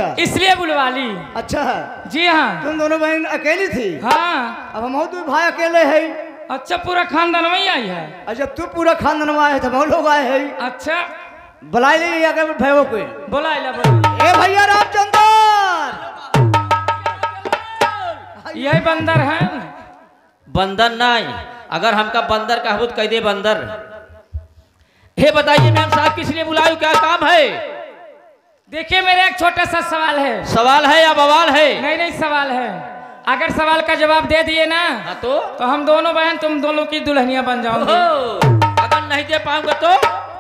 अच्छा इसलिए बुलवा ली। अच्छा है। जी हाँ। तुम दोनों बहन अकेली थी? हाँ। अब हम दो भाई अकेले है। अच्छा पूरा खानदान में आई है? अच्छा तू पूरा खानदान में आए थे, हम लोग आए हैं। अच्छा बुला ले अगर भाइयों को। बोला ए भैया रामचंद्र, यही बंदर है। बंदर नहीं, अगर हमका बंदर का हो तो कह दे बंदर। हे बताइए मैम साहब किस लिए बुलाए, क्या काम है? देखिए मेरा एक छोटा सा सवाल है। सवाल है या बवाल है? नहीं नहीं सवाल है। अगर सवाल का जवाब दे दिए ना हाँ तो हम दोनों बहन तुम दोनों की दुल्हनिया बन जाओगे। अगर नहीं दे पाऊंगा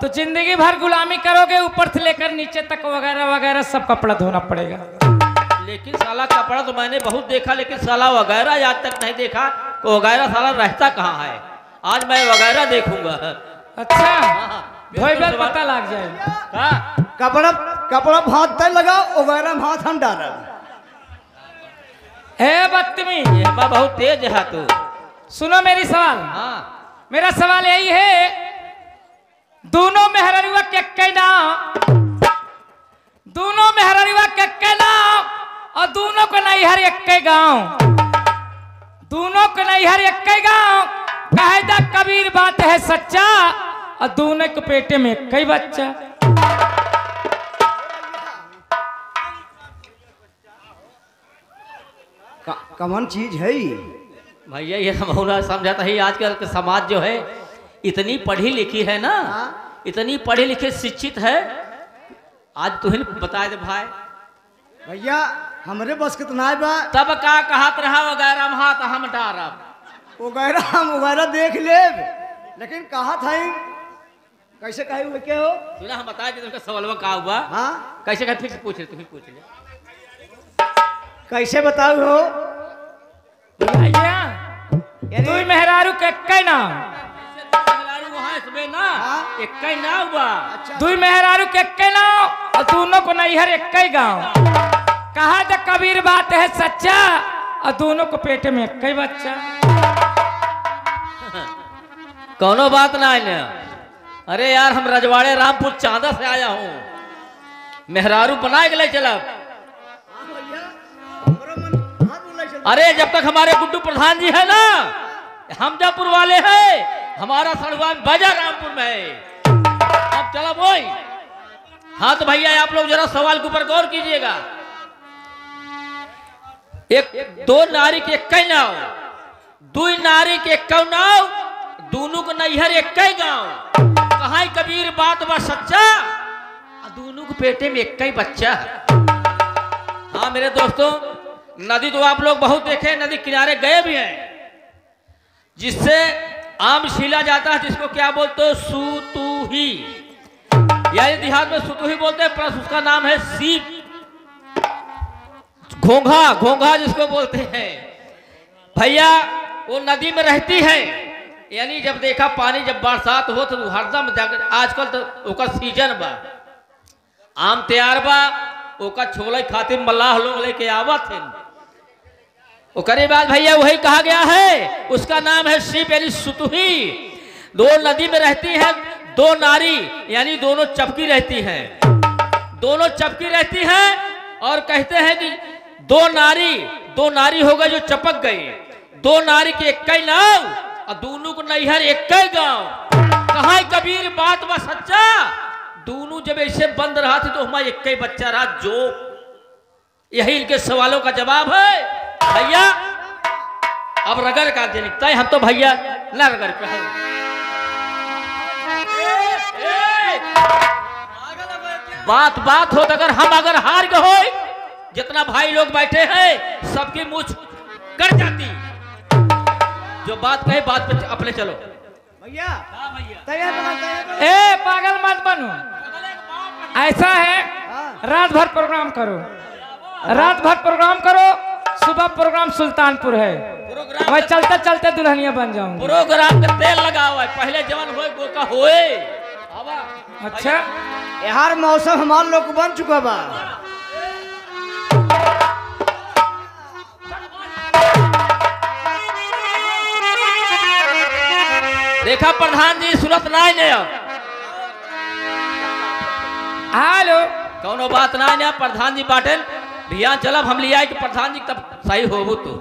तो जिंदगी भर गुलामी करोगे, ऊपर से लेकर नीचे तक वगैरह वगैरह सब कपड़ा धोना पड़ेगा। लेकिन साला कपड़ा तो मैंने बहुत देखा, लेकिन साला वगैरह आज तक नहीं देखा। तो वगैरह साला रहता कहाँ है? आज मैं वगैरह देखूंगा। अच्छा धोइबे पता लग जाएगा। कपड़ा कपड़ा हाथ तक लगा, वगैरह हाथ हम डाला। है बदतमीज, बहुत तेज है तू। सुनो मेरी सवाल। हाँ। मेरा सवाल यही है, दोनों मेहररुआ के नाम, दोनों मेहररुआ के नाम और दोनों को नैहर एक गांव, दोनों को नैहर एक गांव। कायदा कबीर बात है सच्चा और दोनों के पेटे में एक बच्चा। कमन चीज है भैया, ये हम समझाता है। आजकल के समाज जो है इतनी पढ़ी लिखी है ना, इतनी पढ़ी लिखी शिक्षित है। आज तुम्हें बता दे भाई भैया हमरे बस कितना बा। तब का कहत रहा वगैरह हाथ हम डारब वगैरह हम वगैरह देख ले, लेकिन कहा था कैसे कहे हुए के हो? सुना हम बता दे तुमका सवाल का हुआ। हाँ कैसे कहे, फिर से पूछ ले, तुम्हें पूछ ले। कैसे बताओ हो भैया? तू मेहरारू के कई नाम, एक नाव बा। दुई मेहरारू के कई नाव और दोनों को नैहर एक गांव। कहा था कबीर बात है सच्चा और दोनों को पेटे में एक बच्चा। कोनो बात ना है। अरे यार हम रजवाड़े रामपुर चांदा से आया हूँ, मेहरारू बना के ले चला। अरे जब तक हमारे गुड्डू प्रधान जी है ना, हमजापुर वाले हैं, हमारा सड़वान बाजा रामपुर में है। अब चलो बोई। हाँ तो भैया आप लोग जरा सवाल के ऊपर गौर कीजिएगा। एक दो नारी के कई नाव, दुई नारी के कौ नाव, दोनों को नैहर एक गांव। कहाँ कबीर बात बा सच्चा, दोनों को पेटे में एक बच्चा। हाँ मेरे दोस्तों, नदी तो आप लोग बहुत देखे, नदी किनारे गए भी हैं, जिससे आम छीला जाता है, जिसको क्या बोलते हो? सुतुही, यानी देहात में सुतुही बोलते हैं, प्लस उसका नाम है सीप। घोंघा, घोंघा जिसको बोलते हैं भैया, वो नदी में रहती है। यानी जब देखा पानी, जब बरसात हो तो हरदम जाकर, आजकल तो ओका सीजन बा, आम तैयार बा, ओका छोले खातिर मल्लाह लोग लेके आवत है। ओकरे बाद भैया वही कहा गया है, उसका नाम है सीप यानी सुतुही। दो नदी में रहती है, दो नारी यानी दोनों चपकी रहती हैं, दोनों चपकी रहती हैं। और कहते हैं कि दो नारी हो गए जो चपक गई, दो नारी के एक नाव और दोनों को नैहर एक गांव। कहाँ कबीर बात बा सच्चा, दोनों जब ऐसे बंद रहा थे तो हमारा एक बच्चा रहा। जो यही इनके सवालों का जवाब है भैया। अब रगड़ का निकता है, हम तो भैया न रगड़ पे हैं। बात हो तो अगर हार गए हो, जितना भाई लोग बैठे हैं सबकी मुंह कट जाती। जो बात कहे बात पे अपने चलो भैया। तैयार ए पागल मत बनो। ऐसा है, रात भर प्रोग्राम करो, रात भर प्रोग्राम करो, सुबह प्रोग्राम सुल्तानपुर है, मैं चलते चलते दुल्हनिया बन जाऊंगी। प्रोग्राम का तेल लगा हुआ है, पहले जवान होए गोका होए। अच्छा यार मौसम हमारे लोग को बन चुका बा। देखा प्रधान जी सुनत नहीं ने। हेलो कौनो बात ना प्रधान जी बाटन भिया चलब हम लिया कि प्रधान जी तब सही होबू तो